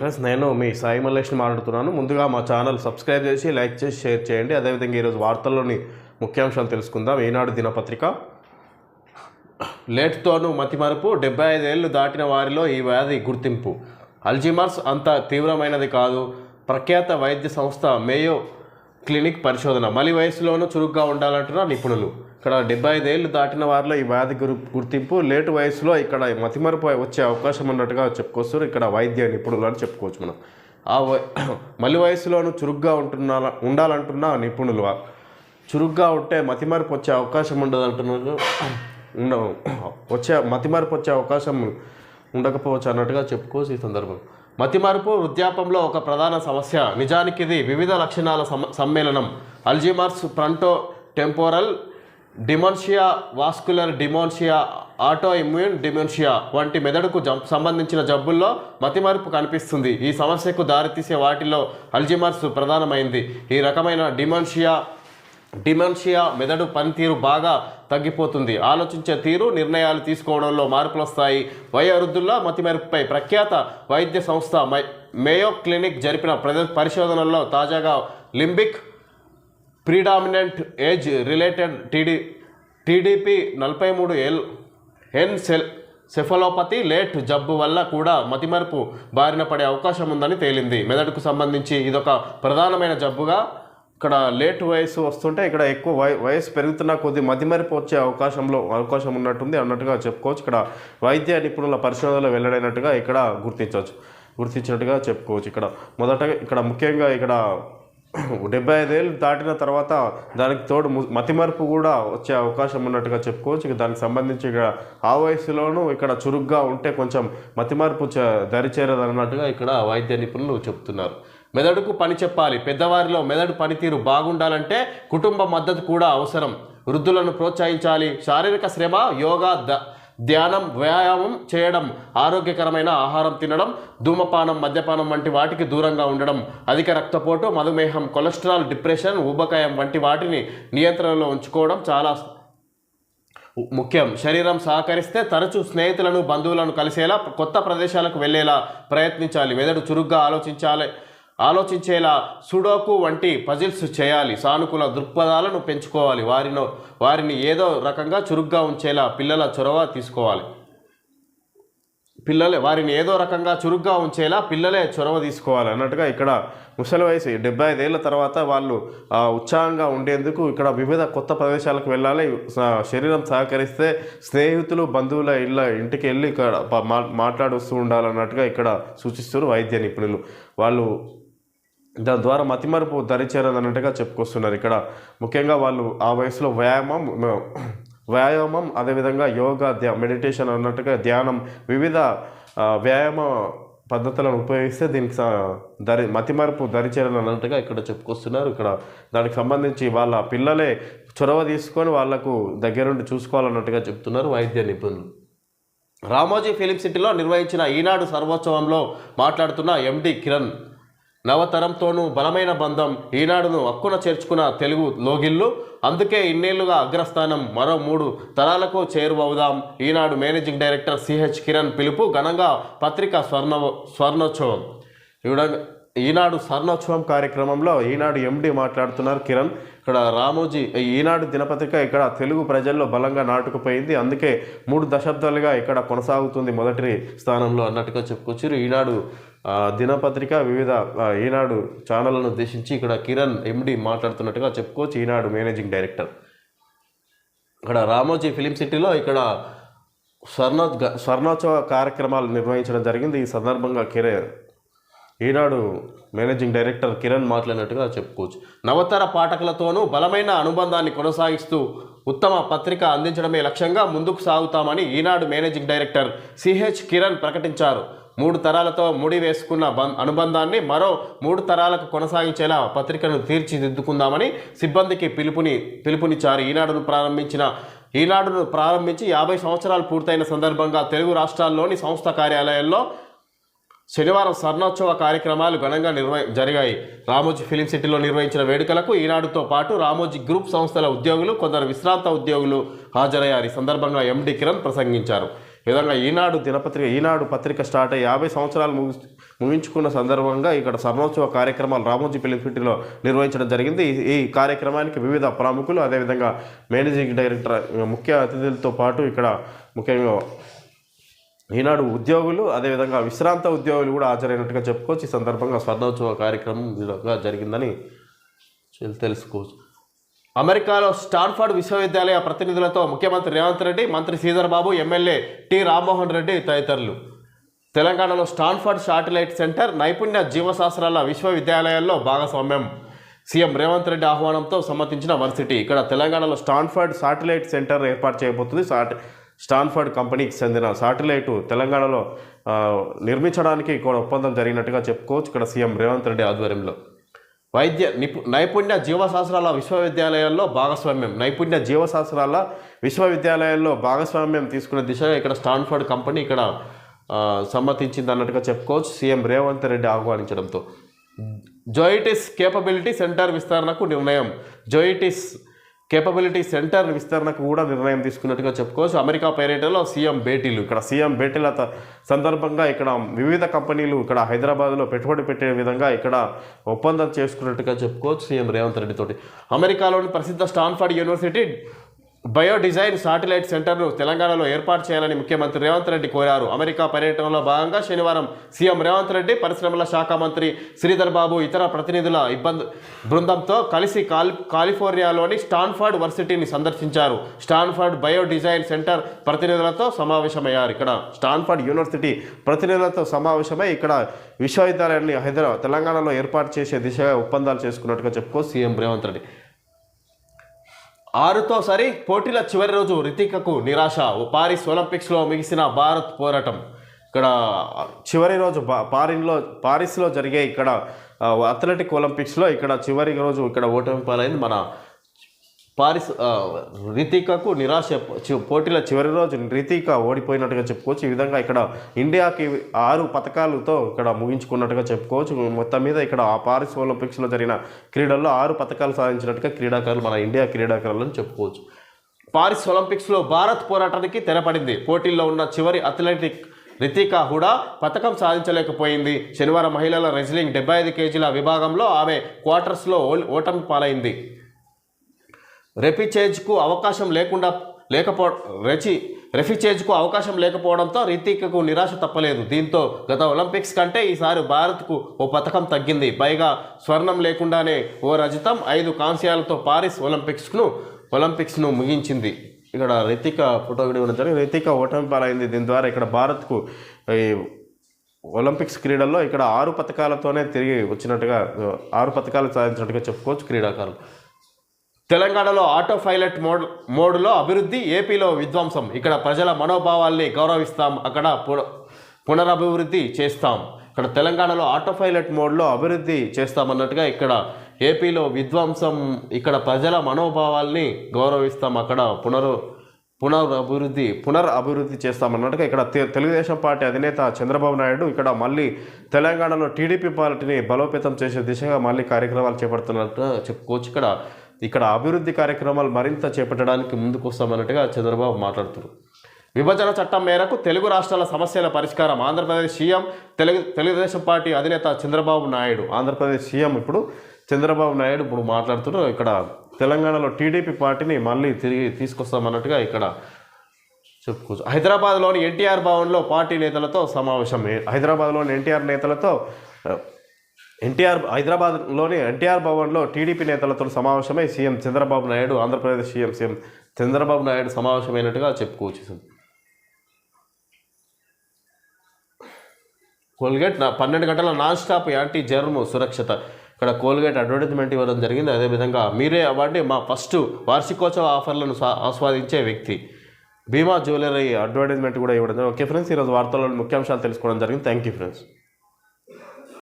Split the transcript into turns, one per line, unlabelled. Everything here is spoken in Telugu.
ఫ్రెండ్స్, నేను మీ సాయి మల్లేష్ని మాట్లాడుతున్నాను. ముందుగా మా ఛానల్ సబ్స్క్రైబ్ చేసి లైక్ చేసి షేర్ చేయండి. అదేవిధంగా ఈరోజు వార్తల్లోని ముఖ్యాంశాలు తెలుసుకుందాం. ఈనాడు దినపత్రిక. లేట్తోనూ మతిమరుపు, 75 ఏళ్లు దాటిన వారిలో ఈ వ్యాధి గుర్తింపు. అల్జీమర్స్ అంత తీవ్రమైనది కాదు. ప్రఖ్యాత వైద్య సంస్థ మేయో క్లినిక్ పరిశోధన. మలి వయసులోనూ చురుగ్గా ఉండాలంటున్న నిపుణులు. ఇక్కడ 75 ఏళ్ళు దాటిన వారిలో ఈ వ్యాధి గుర్తింపు. లేటు వయసులో ఇక్కడ మతిమరుపు వచ్చే అవకాశం ఉన్నట్టుగా చెప్పుకోవచ్చు. ఇక్కడ వైద్య నిపుణులు అని చెప్పుకోవచ్చు మనం. మలి వయసులోనూ చురుగ్గా ఉండాలంటున్న నిపుణులు. చురుగ్గా ఉంటే మతిమరుపు వచ్చే అవకాశం ఉండదు అంటున్నారు. మతిమరుపు వచ్చే అవకాశం ఉండకపోవచ్చు అన్నట్టుగా చెప్పుకోవచ్చు. ఈ సందర్భం మతిమరుపు వృద్ధాపంలో ఒక ప్రధాన సమస్య. నిజానికి ఇది వివిధ లక్షణాల సమ్మేళనం. Alzheimer's, fronto temporal dementia, vascular dementia, auto immune dementia వంటి మెదడుకు సంబంధించిన జబ్బుల్లో మతిమరుపు కనిపిస్తుంది. ఈ సమస్యకు దారితీసే వాటిలో అల్జీమర్స్ ప్రధానమైంది. ఈ రకమైన డిమెన్షియా మెదడు పనితీరు బాగా తగ్గిపోతుంది. ఆలోచించే తీరు, నిర్ణయాలు తీసుకోవడంలో మార్పులు వస్తాయి. వయోవృద్ధుల్లో మతిమరుపుపై ప్రఖ్యాత వైద్య సంస్థ మేయో క్లినిక్ జరిపిన పరిశోధనల్లో తాజాగా limbic predominant age related TDP 43 encephalopathy LATE జబ్బు వల్ల కూడా మతిమరుపు బారిన పడే అవకాశం ఉందని తేలింది. మెదడుకు సంబంధించి ఇదొక ప్రధానమైన జబ్బుగా ఇక్కడ లేట్ వయసు వస్తుంటే ఇక్కడ ఎక్కువ వయసు పెరుగుతున్న కొద్ది మతిమరుపు వచ్చే అవకాశం ఉన్నట్టుంది అన్నట్టుగా చెప్పుకోవచ్చు. ఇక్కడ వైద్య నిపుణుల పరిశోధనలో వెల్లడైనట్టుగా ఇక్కడ గుర్తించినట్టుగా చెప్పుకోవచ్చు. ఇక్కడ ముఖ్యంగా ఇక్కడ 75 ఏళ్ళు దాటిన తర్వాత దానికి తోడు మతిమరుపు కూడా వచ్చే అవకాశం ఉన్నట్టుగా చెప్పుకోవచ్చు. దానికి సంబంధించి ఇక్కడ ఆ వయసులోనూ ఇక్కడ చురుగ్గా ఉంటే కొంచెం మతిమరుపు దరిచేరదు అన్నట్టుగా ఇక్కడ వైద్య నిపుణులు చెప్తున్నారు. మెదడుకు పని చెప్పాలి. పెద్దవారిలో మెదడు పనితీరు బాగుండాలంటే కుటుంబ మద్దతు కూడా అవసరం. వృద్ధులను ప్రోత్సహించాలి. శారీరక శ్రమ, యోగా, ధ్యానం, వ్యాయామం చేయడం, ఆరోగ్యకరమైన ఆహారం తినడం, ధూమపానం, మద్యపానం వంటి వాటికి దూరంగా ఉండడం, అధిక రక్తపోటు, మధుమేహం, కొలెస్ట్రాల్, డిప్రెషన్, ఊబకాయం వంటి వాటిని నియంత్రణలో ఉంచుకోవడం చాలా ముఖ్యం. శరీరం సహకరిస్తే తరచూ స్నేహితులను, బంధువులను కలిసేలా, కొత్త ప్రదేశాలకు వెళ్ళేలా ప్రయత్నించాలి. మెదడు చురుగ్గా ఆలోచించేలా సుడోకు వంటి పజిల్స్ చేయాలి. సానుకూల దృక్పథాలను పెంచుకోవాలి. వారిని ఏదో రకంగా చురుగ్గా ఉంచేలా పిల్లలే చొరవ తీసుకోవాలి అన్నట్టుగా ఇక్కడ ముసలి వయసు 75 ఏళ్ళ తర్వాత వాళ్ళు ఉత్సాహంగా ఉండేందుకు ఇక్కడ వివిధ కొత్త ప్రదేశాలకు వెళ్ళాలి. శరీరం సహకరిస్తే స్నేహితులు, బంధువుల ఇంటికి వెళ్ళి ఇక్కడ మాట్లాడుస్తూ ఉండాలన్నట్టుగా ఇక్కడ సూచిస్తారు వైద్య నిపుణులు. వాళ్ళు దాని ద్వారా మతిమరుపు దరిచేరదన్నట్టుగా చెప్పుకొస్తున్నారు. ఇక్కడ ముఖ్యంగా వాళ్ళు ఆ వయసులో వ్యాయామం అదేవిధంగా యోగా, మెడిటేషన్ అన్నట్టుగా ధ్యానం, వివిధ వ్యాయామ పద్ధతులను ఉపయోగిస్తే దీనికి మతిమరుపు దరిచేరదన్నట్టుగా ఇక్కడ చెప్పుకొస్తున్నారు. ఇక్కడ దానికి సంబంధించి వాళ్ళ పిల్లలే చొరవ తీసుకొని వాళ్లకు దగ్గరుండి చూసుకోవాలన్నట్టుగా చెప్తున్నారు వైద్య నిపుణులు. రామోజీ ఫిలిం సిటీలో నిర్వహించిన ఈనాడు సర్వోత్సవంలో మాట్లాడుతున్న ఎండి కిరణ్, నవతరంతోనూ బలమైన బంధం. ఈనాడును హక్కున చేర్చుకున్న తెలుగు లోగిళ్ళు. అందుకే ఇన్నేళ్లుగా అగ్రస్థానం. మరో 3 తరాలకు చేరువవుదాం. ఈనాడు మేనేజింగ్ డైరెక్టర్ సిహెచ్ కిరణ్ పిలుపు. ఘనంగా పత్రిక స్వర్ణోత్సవం. ఈనాడు స్వర్ణోత్సవం కార్యక్రమంలో ఈనాడు ఎండి మాట్లాడుతున్నారు కిరణ్. ఇక్కడ రామోజీ ఈనాడు దినపత్రిక ఇక్కడ తెలుగు ప్రజల్లో బలంగా నాటుకుపోయింది. అందుకే 3 దశాబ్దాలుగా ఇక్కడ కొనసాగుతుంది మొదటి స్థానంలో అన్నట్టుగా చెప్పుకొచ్చారు. ఈనాడు దినపత్రిక వివిధ ఈనాడు ఛానళ్లను ఉద్దేశించి ఇక్కడ కిరణ్ ఎండి మాట్లాడుతున్నట్టుగా చెప్పుకోవచ్చు. ఈనాడు మేనేజింగ్ డైరెక్టర్. ఇక్కడ రామోజీ ఫిలిం సిటీలో ఇక్కడ స్వర్ణోత్సవ కార్యక్రమాలు నిర్వహించడం జరిగింది. ఈ సందర్భంగా ఈనాడు మేనేజింగ్ డైరెక్టర్ కిరణ్ మాట్లాడినట్టుగా చెప్పుకోవచ్చు. నవతర పాఠకులతోనూ బలమైన అనుబంధాన్ని కొనసాగిస్తూ ఉత్తమ పత్రిక అందించడమే లక్ష్యంగా ముందుకు సాగుతామని ఈనాడు మేనేజింగ్ డైరెక్టర్ సిహెచ్ కిరణ్ ప్రకటించారు. 3 తరాలతో ముడి వేసుకున్న అనుబంధాన్ని మరో 3 తరాలకు కొనసాగించేలా పత్రికను తీర్చిదిద్దుకుందామని సిబ్బందికి పిలుపునిచ్చారు. ఈనాడును ప్రారంభించి 50 సంవత్సరాలు పూర్తయిన సందర్భంగా తెలుగు రాష్ట్రాల్లోని సంస్థ కార్యాలయాల్లో శనివారం స్వర్ణోత్సవ కార్యక్రమాలు ఘనంగా జరిగాయి. రామోజీ ఫిలిం సిటీలో నిర్వహించిన వేడుకలకు ఈనాడుతో పాటు రామోజీ గ్రూప్ సంస్థల ఉద్యోగులు, కొందరు విశ్రాంత ఉద్యోగులు హాజరయ్యారు. ఈ సందర్భంగా ఎండి కిరణ్ ప్రసంగించారు. విధంగా ఈనాడు పత్రిక స్టార్ట్ అయ్యి 50 సంవత్సరాలు ముగించుకున్న సందర్భంగా ఇక్కడ స్వర్ణోత్సవ కార్యక్రమాలు రామోజీ ఫిలిం సిటీలో నిర్వహించడం జరిగింది. ఈ కార్యక్రమానికి వివిధ ప్రముఖులు, అదేవిధంగా మేనేజింగ్ డైరెక్టర్, ముఖ్య అతిథులతో పాటు ఇక్కడ ముఖ్యంగా ఈనాడు ఉద్యోగులు, అదేవిధంగా విశ్రాంత ఉద్యోగులు కూడా హాజరైనట్టుగా చెప్పుకోవచ్చు. ఈ సందర్భంగా స్వర్ణోత్సవ కార్యక్రమం జరిగిందని తెలుసుకోవచ్చు. అమెరికాలో స్టాన్ఫర్డ్ విశ్వవిద్యాలయ ప్రతినిధులతో ముఖ్యమంత్రి రేవంత్ రెడ్డి, మంత్రి శ్రీధర్ బాబు, ఎమ్మెల్యే టి రామ్మోహన్ రెడ్డి తదితరులు. తెలంగాణలో స్టాన్ఫర్డ్ శాటిలైట్ సెంటర్ నైపుణ్య జీవశాస్త్రాల విశ్వవిద్యాలయాల్లో భాగస్వామ్యం. సీఎం రేవంత్ రెడ్డి ఆహ్వానంతో సమ్మతించిన వర్సిటీ. ఇక్కడ తెలంగాణలో స్టాన్ఫర్డ్ శాటిలైట్ సెంటర్ ఏర్పాటు చేయబోతుంది. స్టాన్ఫర్డ్ కంపెనీకి చెందిన శాటిలైట్ తెలంగాణలో నిర్మించడానికి కూడా ఒప్పందం జరిగినట్టుగా చెప్పుకోవచ్చు. ఇక్కడ సీఎం రేవంత్ రెడ్డి ఆధ్వర్యంలో నైపుణ్య జీవశాస్త్రాల విశ్వవిద్యాలయాల్లో భాగస్వామ్యం తీసుకునే దిశగా ఇక్కడ స్టాన్ఫర్డ్ కంపెనీ ఇక్కడ సమ్మతించింది అన్నట్టుగా చెప్పుకోవచ్చు. సీఎం రేవంత్ రెడ్డి ఆహ్వానించడంతో జోయిటిస్ కేపబిలిటీ సెంటర్ విస్తరణకు కూడా నిర్ణయం తీసుకున్నట్టుగా చెప్పుకోవచ్చు. అమెరికా పర్యటనలో సీఎం భేటీలు. ఇక్కడ సీఎం భేటీల సందర్భంగా ఇక్కడ వివిధ కంపెనీలు ఇక్కడ హైదరాబాద్లో పెట్టుబడి పెట్టే విధంగా ఇక్కడ ఒప్పందం చేసుకున్నట్టుగా చెప్పుకోవచ్చు సీఎం రేవంత్ రెడ్డి తోటి. అమెరికాలోని ప్రసిద్ధ స్టాన్ఫర్డ్ యూనివర్సిటీ బయోడిజైన్ శాటిలైట్ సెంటర్ను తెలంగాణలో ఏర్పాటు చేయాలని ముఖ్యమంత్రి రేవంత్ రెడ్డి కోరారు. అమెరికా పర్యటనలో భాగంగా శనివారం సీఎం రేవంత్ రెడ్డి పరిశ్రమల శాఖ మంత్రి శ్రీధర్ బాబు ఇతర ప్రతినిధుల బృందంతో కలిసి కాలిఫోర్నియాలోని స్టాన్ఫర్డ్ వర్సిటీని సందర్శించారు. స్టాన్ఫర్డ్ బయోడిజైన్ సెంటర్ ప్రతినిధులతో సమావేశమయ్యారు. ఇక్కడ స్టాన్ఫర్డ్ యూనివర్సిటీ ప్రతినిధులతో సమావేశమై ఇక్కడ విశ్వవిద్యాలయాన్ని తెలంగాణలో ఏర్పాటు చేసే దిశగా ఒప్పందాలు చేసుకున్నట్టుగా చెప్పుకో సీఎం రేవంత్ రెడ్డి. 6తో సరి పోటీల చివరి రోజు రితికకు నిరాశ. పారిస్ ఒలింపిక్స్లో ముగిసిన భారత్ పోరాటం. ఇక్కడ చివరి రోజు పారిస్లో జరిగే ఇక్కడ అథ్లెటిక్ ఒలింపిక్స్లో ఇక్కడ చివరి రోజు ఇక్కడ ఓటమి పాలైంది మన రితికకు నిరాశ. పోటీల చివరి రోజు రితిక ఓడిపోయినట్టుగా చెప్పుకోవచ్చు. ఈ విధంగా ఇక్కడ ఇండియాకి 6 పథకాలతో ఇక్కడ ముగించుకున్నట్టుగా చెప్పుకోవచ్చు. మొత్తం మీద ఇక్కడ పారిస్ ఒలింపిక్స్లో జరిగిన క్రీడల్లో 6 పథకాలు సాధించినట్టుగా క్రీడాకారులు మన ఇండియా క్రీడాకారులను చెప్పుకోవచ్చు. పారిస్ ఒలింపిక్స్లో భారత్ పోరాటానికి తెరపడింది. పోటీల్లో ఉన్న చివరి అథ్లెటిక్ రితిక హుడా పథకం సాధించలేకపోయింది. శనివారం మహిళల రెజ్లింగ్ 75 కేజీల విభాగంలో ఆమె క్వార్టర్స్లో ఓటమి పాలైంది. రెఫీచేజ్కు అవకాశం లేకపోవడంతో రితికకు నిరాశ తప్పలేదు. దీంతో గత ఒలింపిక్స్ కంటే ఈసారి భారత్కు ఓ పథకం తగ్గింది. పైగా స్వర్ణం లేకుండానే ఓ రజతం 5 కాంస్యాలతో పారిస్ ఒలింపిక్స్ను ముగించింది. ఇక్కడ రితిక ఫోటో వీడియో జరిగింది. రితిక ఓటమి పాలైంది. దీని ద్వారా ఇక్కడ భారత్కు ఈ ఒలింపిక్స్ క్రీడల్లో ఇక్కడ 6 పథకాలతోనే తిరిగి వచ్చినట్టుగా 6 పథకాలు సాధించినట్టుగా చెప్పుకోవచ్చు క్రీడాకారులు. తెలంగాణలో ఆటో పైలట్ మోడ్లో అభివృద్ధి, ఏపీలో విధ్వంసం. ఇక్కడ ప్రజల మనోభావాల్ని గౌరవిస్తాం, అక్కడ పునరభివృద్ధి చేస్తాం. ఇక్కడ తెలంగాణలో ఆటో పైలట్ మోడ్లో అభివృద్ధి చేస్తామన్నట్టుగా ఇక్కడ ఏపీలో విధ్వంసం, ఇక్కడ ప్రజల మనోభావాల్ని గౌరవిస్తాం, అక్కడ పునరభివృద్ధి చేస్తామన్నట్టుగా ఇక్కడ తెలుగుదేశం పార్టీ అధినేత చంద్రబాబు నాయుడు ఇక్కడ మళ్ళీ తెలంగాణలో టీడీపీ పార్టీని బలోపేతం చేసే దిశగా మళ్ళీ కార్యక్రమాలు చేపడుతున్నట్టుగా చెప్పుకోవచ్చు. ఇక్కడ అభివృద్ధి కార్యక్రమాలు మరింత చేపట్టడానికి ముందుకు వస్తామన్నట్టుగా చంద్రబాబు మాట్లాడుతున్నారు. విభజన చట్టం మేరకు తెలుగు రాష్ట్రాల సమస్యల పరిష్కారం. ఆంధ్రప్రదేశ్ సీఎం తెలుగుదేశం పార్టీ అధినేత చంద్రబాబు నాయుడు. ఆంధ్రప్రదేశ్ సీఎం చంద్రబాబు నాయుడు మాట్లాడుతున్నారు. ఇక్కడ తెలంగాణలో టీడీపీ పార్టీని మళ్ళీ తిరిగి తీసుకొస్తామన్నట్టుగా ఇక్కడ చెప్పుకోవచ్చు. హైదరాబాద్లోని ఎన్టీఆర్ భవన్లో పార్టీ నేతలతో సమావేశం. హైదరాబాద్లోని ఎన్టీఆర్ భవన్లో టీడీపీ నేతలతో సమావేశమై సీఎం చంద్రబాబు నాయుడు, ఆంధ్రప్రదేశ్ సీఎం చంద్రబాబు నాయుడు సమావేశమైనట్టుగా చెప్పుకోవచ్చు. కోల్గేట్ 12 గంటల నాన్ స్టాప్ యాంటీ జర్మ్ సురక్షిత. ఇక్కడ కోల్గేట్ అడ్వర్టైజ్మెంట్ ఇవ్వడం జరిగింది. అదేవిధంగా మీరే అవార్డు మా ఫస్ట్ వార్షికోత్సవ ఆఫర్లను ఆస్వాదించే వ్యక్తి. భీమా జ్యువెలరీ అడ్వర్టైజ్మెంట్ కూడా ఇవ్వడం జరిగింది. ఓకే ఫ్రెండ్స్, ఈరోజు వార్తల్లో ముఖ్యాంశాలు తెలుసుకోవడం జరిగింది. Thank you friends.